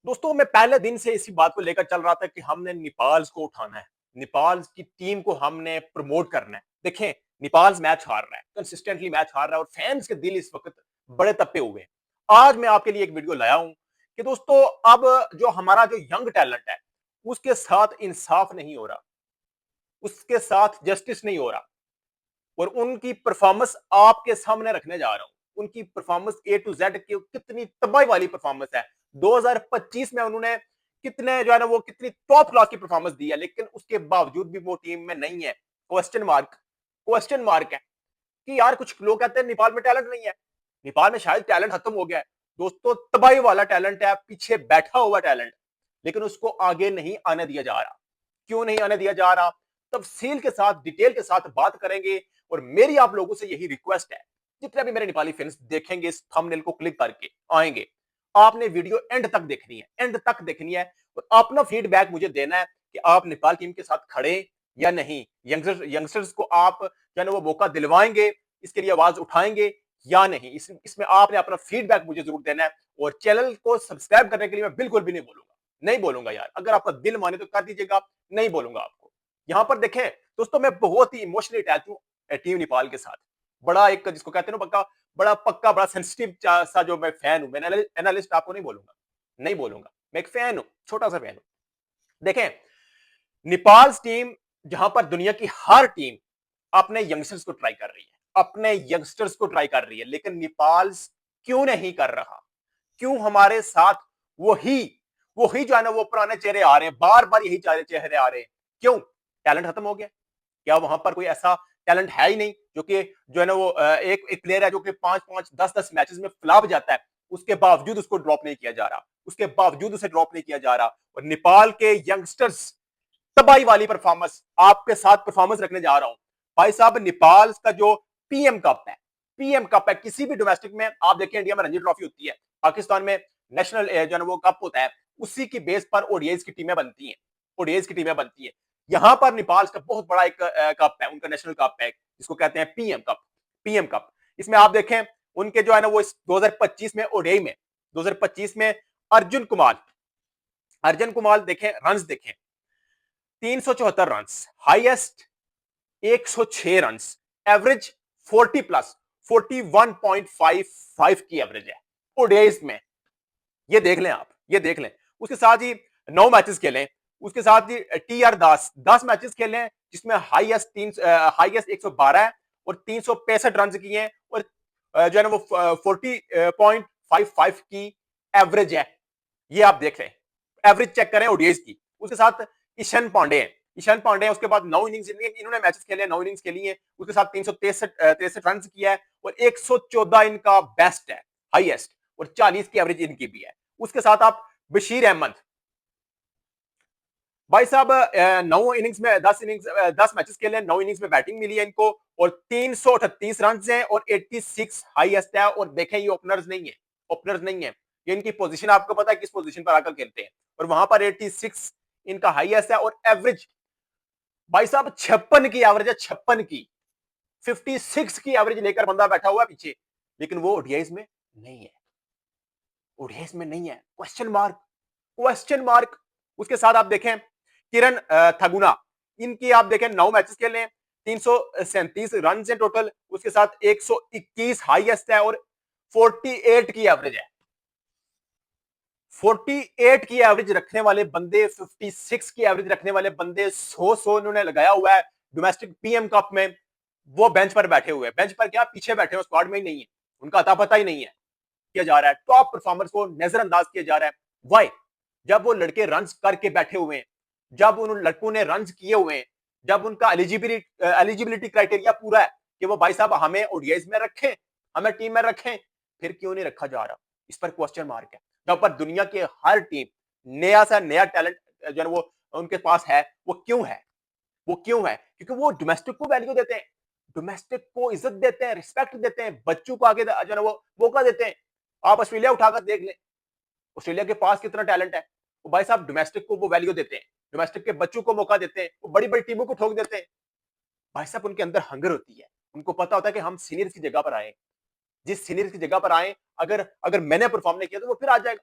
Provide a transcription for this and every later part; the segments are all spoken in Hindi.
दोस्तों मैं पहले दिन से इसी बात को लेकर चल रहा था कि हमने नेपाल को उठाना है। नेपाल की टीम को हमने प्रमोट करना है। देखें, नेपाल मैच हार रहा है, कंसिस्टेंटली मैच हार रहा है और फैंस के दिल इस वक्त बड़े तपे हुए हैं। आज मैं आपके लिए एक वीडियो लाया हूं कि दोस्तों अब जो हमारा जो यंग टैलेंट है उसके साथ इंसाफ नहीं हो रहा, उसके साथ जस्टिस नहीं हो रहा और उनकी परफॉर्मेंस आपके सामने रखने जा रहा हूं। उनकी परफॉर्मेंस ए टू जेड की कितनी तबाही वाली परफॉर्मेंस है। 2025 में उन्होंने कितने जो है ना वो कितनी टॉप क्लास की परफॉर्मेंस दी है, लेकिन उसके बावजूद भी वो टीम में नहीं है। क्वेश्चन मार्क है कि यार कुछ लोग कहते हैं नेपाल में टैलेंट नहीं है, नेपाल में शायद टैलेंट खत्म हो गया है। दोस्तों तबाही वाला टैलेंट है, पीछे बैठा हुआ टैलेंट, लेकिन उसको आगे नहीं आने दिया जा रहा। क्यों नहीं आने दिया जा रहा, तफसील के साथ डिटेल के साथ बात करेंगे। और मेरी आप लोगों से यही रिक्वेस्ट है, जितने भी मेरे नेपाली फैंस देखेंगे इस थंबनेल को क्लिक करके आएंगे, आपने वीडियो एंड तक देखनी है, एंड तक देखनी है और अपना फीडबैक मुझे देना है कि आप नेपाल टीम के साथ खड़े या नहीं। यंगस्टर्स को आप जो है ना वो मौका दिलवाएंगे, इसके लिए आवाज उठाएंगे या नहीं। इसमें आपने अपना फीडबैक मुझे जरूर देना है। और चैनल को सब्सक्राइब करने के लिए मैं बिल्कुल भी नहीं बोलूंगा, नहीं बोलूंगा यार। अगर आपका दिल माने तो कर दीजिएगा, नहीं बोलूंगा आपको। यहां पर देखें दोस्तों, मैं बहुत ही इमोशनली अटैच हूं टीम नेपाल के साथ। बड़ा एक जिसको कहते हैं ना पक्का, बड़ा पक्का, बड़ा सेंसिटिव सा जो मैं फैन हूं। मैं एनालिस्ट आपको नहीं बोलूंगा, नहीं बोलूंगा। मैं एक फैन हूं, छोटा सा फैन हूं। देखें, नेपाल टीम जहां पर दुनिया की हर टीम अपने यंगस्टर्स को ट्राई कर रही है, अपने यंगस्टर्स को ट्राई कर रही है, लेकिन नेपाल क्यों नहीं कर रहा? क्यों हमारे साथ वही वही जो है ना वो पुराने चेहरे आ रहे हैं, बार बार यही चेहरे आ रहे हैं? क्यों? टैलेंट खत्म हो गया? क्या वहां पर कोई ऐसा टैलेंट है ही नहीं जो कि जो है ना वो एक एक प्लेयर है जो कि 5-5 10-10 मैचेस में फ्लॉप जाता है, उसके बावजूद उसको ड्रॉप नहीं किया जा रहा, उसके बावजूद उसे ड्रॉप नहीं किया जा रहा। और नेपाल के यंगस्टर्स तबाही वाली परफॉर्मेंस आपके साथ परफॉर्मेंस रखने जा रहा हूं। भाई साहब, नेपाल का जो पीएम कप है, पीएम कप है, किसी भी डोमेस्टिक में आप देखें, इंडिया में रणजी ट्रॉफी होती है, पाकिस्तान में नेशनल जो है वो कप होता है, उसी की बेस पर ओडीआईज की टीमें बनती हैं, ओडीआईज की टीमें बनती हैं। यहां पर नेपाल का बहुत बड़ा एक कप है, उनका नेशनल कप है, जिसको कहते हैं पीएम कप। पीएम कप, इसमें आप देखें उनके जो है ना वो इस 2025 में ओडीआई में, 2025 में अर्जुन कुमार, अर्जुन कुमार देखें, रन देखें, 374 run, highest 106 run, average 40 plus, 41.55 की एवरेज है ओडीआईज में। ये देख लें आप, ये देख लें। उसके साथ ही 9 मैचेस खेले, उसके साथ ही टीआर दास 10 मैचेस खेले, जिसमें हाईएस्ट 112 है और 365 रन किए हैं और जो है ना वो 40.55 की एवरेज है। ये आप देख लें, एवरेज चेक करें ओडीआईज की। उसके साथ ईशान पांडे हैं, ईशान पांडे हैं, उसके बाद 9 इनिंग्स इन्होंने मैचेस खेले, 9 इनिंग्स खेली है, उसके साथ 363 रन किया है और 114 इनका बेस्ट है, हाईएस्ट, और 40 की एवरेज इनकी भी है। उसके साथ आप बशीर अहमद, भाई साहब 9 इनिंग्स में 10 इनिंग्स 10 मैचेस खेले, 9 इनिंग्स में बैटिंग मिली है इनको और 338 रन हैं और 86 हाईएस्ट है। और देखें ये ओपनर्स नहीं है, ओपनर्स नहीं है, ये इनकी पोजीशन आपको पता है किस पोजीशन पर आकर खेलते हैं, और वहां पर 86 इनका हाईएस्ट है और एवरेज भाई साहब 56 की एवरेज है, 56 की, 56 की एवरेज लेकर बंदा बैठा हुआ है पीछे, लेकिन वो ओडीआईज में नहीं है, ओडीआईज में नहीं है। Question mark, question mark. उसके साथ आप देखें किरण थगुना, इनकी आप देखें 9 मैचेस खेले, 337 रन है टोटल, उसके साथ 121 हाईएस्ट है और 48 की एवरेज है। 48 की एवरेज रखने वाले बंदे, 56 की एवरेज रखने वाले बंदे, 100 इन्होंने लगाया हुआ है डोमेस्टिक पीएम कप में, वो बेंच पर बैठे हुए हैं। बेंच पर क्या, पीछे बैठे हुए, स्क्वाड में ही नहीं है, उनका अता पता ही नहीं है। किया जा रहा है, टॉप परफॉर्मर्स को नजरअंदाज किया जा रहा है। वाई? जब वो लड़के रन करके बैठे हुए हैं, जब उन लड़कों ने रन किए हुए हैं, जब उनका एलिजिबिलिटी क्राइटेरिया पूरा है कि वो भाई साहब हमें ओडीआईज में रखें, हमें टीम में रखें, फिर क्यों नहीं रखा जा रहा? इस पर क्वेश्चन मार्क है। जब पर दुनिया की हर टीम नया सा नया टैलेंट जो है वो उनके पास है, वो क्यों है? वो क्यों है? क्योंकि वो डोमेस्टिक को वैल्यू देते हैं, डोमेस्टिक को इज्जत देते हैं, रिस्पेक्ट देते हैं, बच्चों को आगे जो है वो मौका देते हैं। आप ऑस्ट्रेलिया उठाकर देख लें, ऑस्ट्रेलिया के पास कितना टैलेंट है। वो भाई साहब डोमेस्टिक को वो वैल्यू देते हैं, डोमेस्टिक के बच्चों को मौका देते हैं, वो बड़ी बड़ी टीमों को ठोक देते हैं। भाई साहब उनके अंदर हंगर होती है, उनको पता होता है कि हम सीनियर्स की जगह पर आए, जिस सीनियर्स की जगह पर आए, अगर अगर मैंने परफॉर्म नहीं किया तो वो फिर आ जाएगा।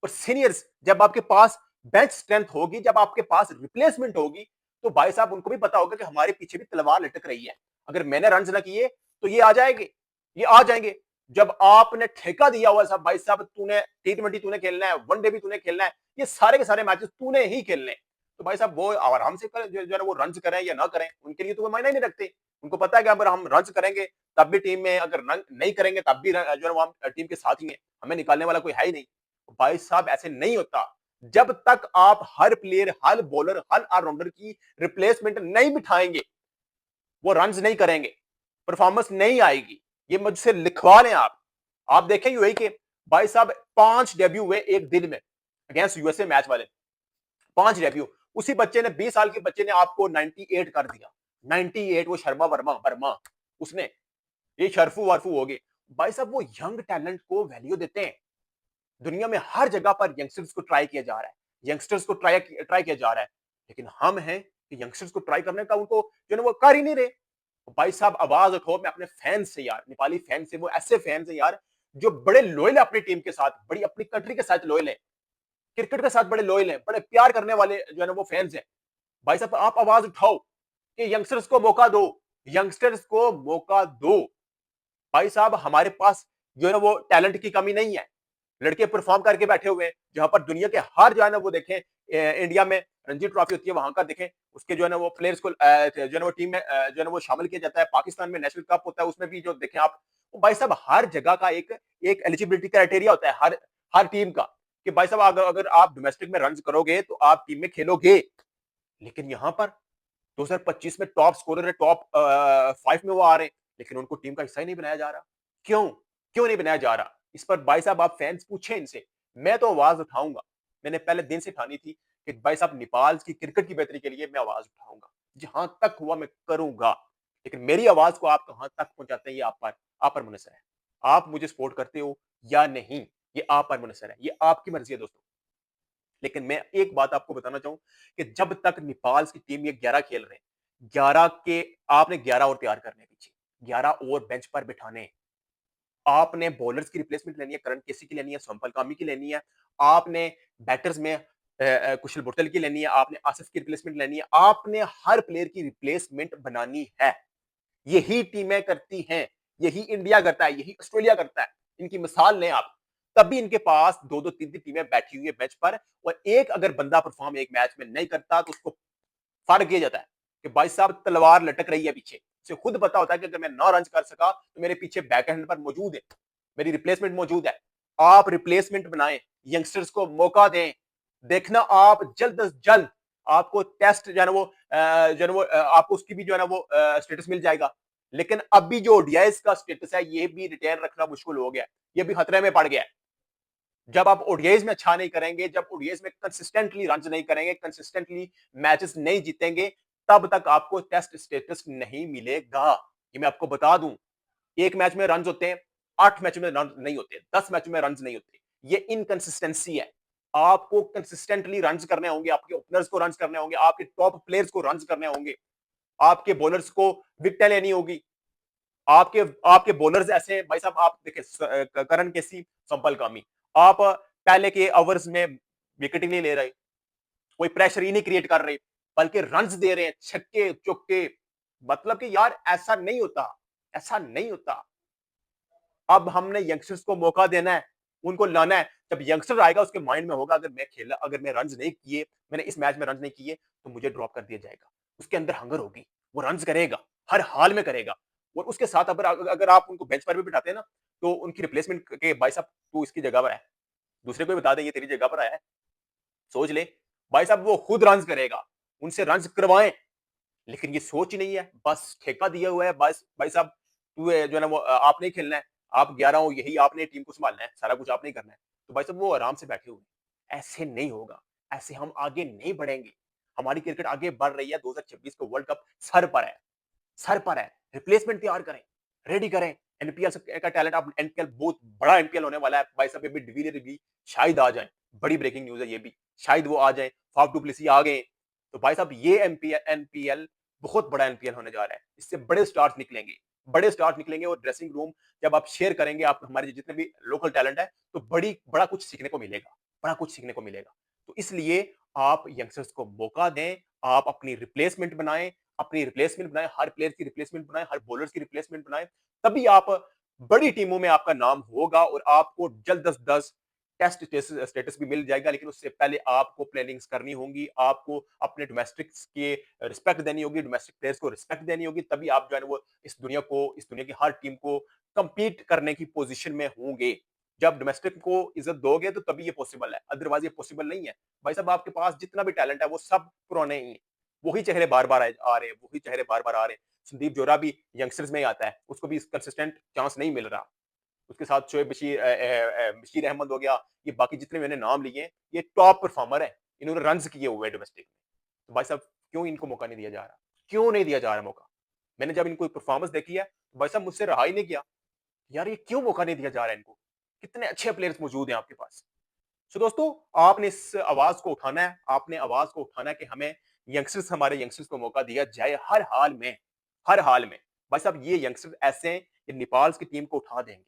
और सीनियर्स, जब आपके पास बेंच स्ट्रेंथ होगी, जब आपके पास रिप्लेसमेंट होगी, तो भाई साहब उनको भी पता होगा कि हमारे पीछे भी तलवार लटक रही है। अगर मैंने रन ना किए तो ये आ जाएंगे, ये आ जाएंगे। जब आपने ठेका दिया हुआ साहब, भाई साहब तूने T20 तूने खेलना है, वनडे भी तूने खेलना है, ये सारे के सारे मैचेस तूने ही खेलने, तो भाई साहब वो आराम से कर, जो है ना वो रन करें या ना करें, उनके लिए तो वो मायने ही नहीं रखते। उनको पता है कि अगर हम रन करेंगे तब भी टीम में, अगर रन नहीं करेंगे तब भी जो है वो हम टीम के साथ ही है, हमें निकालने वाला कोई है ही नहीं। भाई साहब ऐसे नहीं होता। जब तक आप हर प्लेयर, हर बॉलर, हर ऑलराउंडर की रिप्लेसमेंट नहीं बिठाएंगे, वो रन नहीं करेंगे, परफॉर्मेंस नहीं आएगी। ये मुझसे लिखवा लें आप। आप देखें यूएई के भाई साहब 5 डेब्यू हुए एक दिन में अगेंस्ट यूएसए मैच वाले, 5 डेब्यू। उसी बच्चे ने, 20 साल के बच्चे ने आपको 98 कर दिया। 98, वो शर्मा वर्मा वर्मा, उसने, ये शरफू वरफू हो गए। भाई साहब वो यंग टैलेंट को वैल्यू देते हैं। दुनिया में हर जगह पर यंगस्टर्स को ट्राई किया जा रहा है, यंगस्टर्स को ट्राई ट्राई किया जा रहा है, लेकिन हम हैं कि यंगस्टर्स को ट्राई करने का उनको जो है वो कर ही नहीं रहे। भाई साहब आवाज उठाओ, मैं अपने फैंस से यार, नेपाली फैंस से, वो ऐसे फैंस है यार जो बड़े लॉयल है अपनी टीम के साथ, बड़ी अपनी कंट्री के साथ लॉयल है, क्रिकेट के साथ बड़े लॉयल है, बड़े प्यार करने वाले जो है ना वो फैंस है। भाई साहब आप आवाज उठाओ कि यंगस्टर्स को मौका दो, यंगस्टर्स को मौका दो। भाई साहब हमारे पास जो है ना वो टैलेंट की कमी नहीं है, लड़के परफॉर्म करके बैठे हुए हैं, जहां पर दुनिया के हर जो है ना वो देखें, इंडिया में रणजी ट्रॉफी होती है वहां का देखें, उसके जो है ना वो प्लेयर्स को जो है ना वो टीम में जो है ना वो शामिल किया जाता है। पाकिस्तान में नेशनल कप होता है, उसमें भी जो देखें आप, वो भाई साहब हर जगह का एक एक एलिजिबिलिटी क्राइटेरिया होता है हर हर टीम का, कि भाई साहब अगर अगर आप डोमेस्टिक में रन करोगे तो आप टीम में खेलोगे। लेकिन यहाँ पर 2025 में टॉप स्कोरर है, टॉप 5 में वो आ रहे हैं, लेकिन उनको टीम का हिस्सा ही नहीं बनाया जा रहा। क्यों? क्यों नहीं बनाया जा रहा? इस पर भाई साहब आप फैंस पूछे इनसे। मैं तो आवाज उठाऊंगा, मैंने पहले दिन से ठानी थी कि भाई साहब नेपाल की क्रिकेट की बेहतरी के लिए मैं आवाज उठाऊंगा, जहां तक हुआ मैं करूंगा। लेकिन मेरी आवाज को आप कहां तक पहुंचाते हैं ये आप पर मुनसर है। आप मुझे सपोर्ट करते हो या नहीं, ये आप पर मुनसर है, ये आपकी मर्जी है दोस्तों। लेकिन मैं एक बात आपको बताना चाहूं कि जब तक नेपाल की टीम ये 11 खेल रहे हैं, 11 के आपने 11 और तैयार करने पीछे, 11 और बेंच पर बिठाने। आपने बॉलर्स की रिप्लेसमेंट लेनी है, करण केसी की लेनी है, सोमपल कामी की लेनी है, आपने बैटर्स में कुशल बुटल की लेनी है, आपने आसिफ की रिप्लेसमेंट लेनी है, आपने हर प्लेयर की रिप्लेसमेंट बनानी है। यही टीमें करती हैं, यही इंडिया करता है, यही ऑस्ट्रेलिया करता है। इनकी मिसाल लें आप, तब भी इनके पास दो दो तीन तीन टीमें बैठी हुई है बेंच पर, और एक अगर बंदा परफॉर्म एक मैच में नहीं करता तो उसको फाड़ किया जाता है कि भाई साहब तलवार लटक रही है पीछे। उसे खुद पता होता है कि अगर मैं 9 रन कर सका तो मेरे पीछे बैकहैंड पर मौजूद है, मेरी रिप्लेसमेंट मौजूद है। आप रिप्लेसमेंट बनाएं, यंगस्टर्स को मौका दें। देखना आप जल्द अज जल्द आपको टेस्ट जो है ना वो जो है ना वो आपको उसकी भी जो है ना वो स्टेटस मिल जाएगा। लेकिन अभी जो ओडीआईस का स्टेटस है ये भी रिटेन रखना मुश्किल हो गया है, ये भी खतरे में पड़ गया है। जब आप ओडीआईस में अच्छा नहीं करेंगे, जब ओडीआईस में कंसिस्टेंटली रन नहीं करेंगे, कंसिस्टेंटली मैचेस नहीं जीतेंगे, तब तक आपको टेस्ट स्टेटस नहीं मिलेगा। ये मैं आपको बता दूं, एक मैच में रन होते हैं, 8 मैच में रन नहीं होते, 10 मैच में रन नहीं होते। ये इनकंसिस्टेंसी है। आपको कंसिस्टेंटली रन करने होंगे, आपके ओपनर्स को रन करने होंगे, आपके टॉप प्लेयर्स को रन करने होंगे, आपके बॉलर्स को विकेटें लेनी होगी। आपके आपके बॉलर्स ऐसे हैं भाई साहब, आप देखिए करण केसी, संपल कामी, आप पहले के ओवर्स में विकेट ही नहीं ले रहे, कोई प्रेशर ही नहीं क्रिएट कर रहे, बल्कि रन्स दे रहे हैं, छक्के चौके। मतलब कि यार ऐसा नहीं होता, ऐसा नहीं होता। अब हमने यंगस्टर्स को मौका देना है, उनको लाना है। जब यंगस्टर आएगा उसके माइंड में होगा अगर मैं रन्स नहीं किए, मैंने इस मैच में रन्स नहीं किए तो मुझे ड्रॉप कर दिया जाएगा। उसके अंदर हंगर होगी, वो रन्स करेगा, हर हाल में करेगा। और उसके साथ अगर अगर आप उनको बेंच पर भी बिठाते हैं ना, तो उनकी रिप्लेसमेंट के भाई साहब तू इसकी जगह पर है, दूसरे को भी बता दे ये तेरी जगह पर आया है, सोच ले। भाई साहब वो खुद रन्स करेगा, उनसे रन्स करवाएं। लेकिन ये सोच ही नहीं है, बस ठेका दिया हुआ है, बस भाई साहब तू जो है ना वो आपने ही खेलना है, आप 11 हो, यही आपने टीम को संभालना है, सारा कुछ आपने ही करना है। तो भाई साहब वो आराम से बैठे हुए हैं। ऐसे नहीं होगा, ऐसे हम आगे नहीं बढ़ेंगे। हमारी क्रिकेट आगे बढ़ रही है, 2026 का वर्ल्ड कप सर पर है, सर पर है। रिप्लेसमेंट तैयार करें, रेडी करें। एनपीएल का टैलेंट, अब एनपीएल बहुत बड़ा एनपीएल होने वाला है भाई साहब, ये भी डिविलियर भी शायद आ जाए, बड़ी ब्रेकिंग न्यूज है ये भी, शायद वो आ जाए, फाफ डुप्लेसी आ गए। तो भाई साहब ये एनपीएल बहुत बड़ा एनपीएल होने जा रहा है, इससे बड़े स्टार्स निकलेंगे, बड़े स्टार्स निकलेंगे। और ड्रेसिंग रूम जब आप शेयर करेंगे, आप हमारे जितने भी लोकल टैलेंट है, तो बड़ा कुछ सीखने को मिलेगा। बड़ा कुछ सीखने को मिलेगा। तो इसलिए आप यंगस्टर्स को मौका दें, आप अपनी रिप्लेसमेंट बनाएँ, हर प्लेयर की रिप्लेसमेंट बनाएँ, हर बॉलर्स की रिप्लेसमेंट बनाएँ, तभी आप बड़ी टीमों में आपका नाम होगा और आपको जल्द अज़ दज़ टेस्ट स्टेटस भी मिल जाएगा, लेकिन उससे पहले आपको प्लानिंग्स करनी होंगी, आपको अपने डोमेस्टिक्स के रिस्पेक्ट देनी होगी, डोमेस्टिक प्लेयर्स को रिस्पेक्ट देनी होगी, तभी आप जो है ना वो इस दुनिया की हर टीम को कम्पीट करने की पोज़ीशन में होंगे। जब डोमेस्टिक को इज़्ज़त दोगे तो तभी ये पॉसिबल है, अदरवाइज़ ये पॉसिबल नहीं है। भाई साहब आपके पास जितना भी टैलेंट है वो सब पुराने ही हैं। वही चेहरे बार-बार आ रहे हैं, वही चेहरे बार-बार आ रहे हैं। संदीप जोरा भी यंगस्टर्स में ही आता है, उसको भी कंसिस्टेंट चांस नहीं मिल रहा। उसके साथ शोएब बशीर अहमद हो गया, ये बाकी जितने मैंने नाम लिए हैं, ये टॉप परफॉर्मर हैं। इन्होंने रन्स किए हुए हैं डोमेस्टिक में। तो भाई साहब क्यों इनको मौका नहीं दिया जा रहा? क्यों नहीं दिया जा रहा मौका? मैंने जब इनको परफॉर्मेंस देखी है, तो भाई साहब मुझसे रहा ही नहीं गया। यार ये क्यों मौका नहीं दिया जा रहा है इनको? कितने अच्छे प्लेयर्स मौजूद हैं आपके पास। सो दोस्तों, आपने इस आवाज़ को उठाना है, आपने आवाज़ को उठाना है कि हमारे यंगस्टर्स को मौका दिया जाए हर हाल में, हर हाल में। भाई साहब ये यंगस्टर्स ऐसे हैं, ये नेपाल की टीम को उठा देंगे।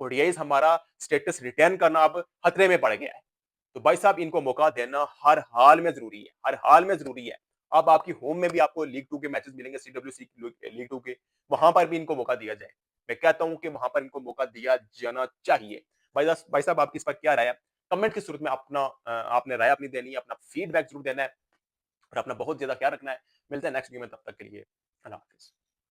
ओडीआईज़ हमारा स्टेटस रिटेन करना अब खतरे में पड़ गया है। तो भाई साहब इनको मौका देना हर हाल में ज़रूरी है, हर हाल में ज़रूरी है। अब आपकी होम में भी आपको लीग 2 के मैचेस मिलेंगे, सीडब्ल्यूसी लीग 2 के, वहाँ पर भी इनको मौका दिया जाए। मैं कहता हूँ कि वहाँ पर इनको मौका दिया जाना चाहिए। भाई साहब आपकी इस पर क्या राय है? कमेंट की सूरत में आपने राय अपनी देनी है, अपना फीडबैक ज़रूर देना है और अपना बहुत ज़्यादा ख्याल रखना है। मिलते हैं नेक्स्ट वीडियो में, तब तक के लिए अल्लाह हाफ़िज़।